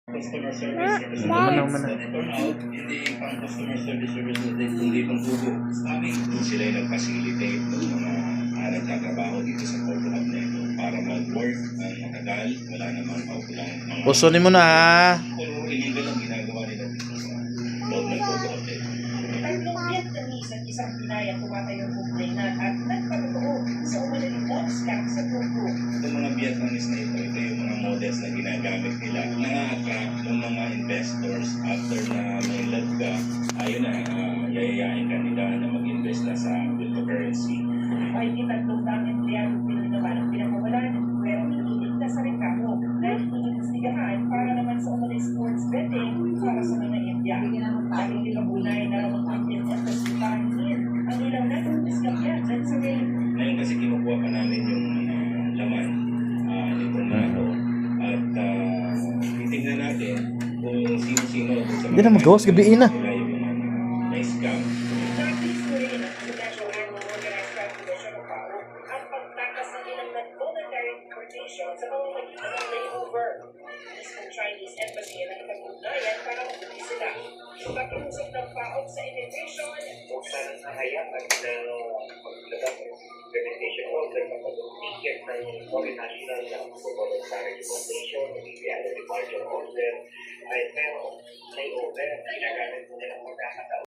Customer service representatives that turn out hindi pang customer service representative kundi pang tubo. Sabi, sila yung nag-facilitate ng mga nagtatrabaho dito sa Porto Cableto para mag-work ng matagal, wala namang paukulang mga... Pusonin mo na ha. Puro illegal ang ginagawa nila dito sa loob ng Porto Cableto. Tatlong Vietnamese at isang Pinay ang tumatayong complainant at nagpatotoo sa umalang scam sa grupo. Itong mga Vietnamese na ito yung mga models na ginagamit nila na-attract ng mga investors after na may love ka, ayun na, yayayain ka nila na mag-invest na sa cryptocurrency. Ay di tatlong daming empleyado pinagawa ng pinakawalan, pero iniligtas sa reklamo dahil iniimbestigahan para naman sa umalang sports betting para sa mga India. Dahil hindi kabunay na ramang at pasipahin ang ilang nag-discount at sa rin. Ngayon kasi kinukuha pa namin yung laman nitong mga ito at titignan natin kung sino-sino Hindi na magawas, gabiin na. sila yung mga na-scam. Nagpis mo rin ang International Annual Organized Crime Commission o PAO ang pagtakas ng ilang non-voluntary deportation sa pamamagitan ng layover. Mismong Chinese Embassy ang nakipag-ugnayan para mabuti sila. Sa pag-uusap ng PAO sa immigration, buksan ang hayaan ng paglagap ng implementation order kapag ticket ng foreign national na voluntary deportation, bibigyan ng departure order, ay pero layover, ginagamit mo nilang pagkakataon.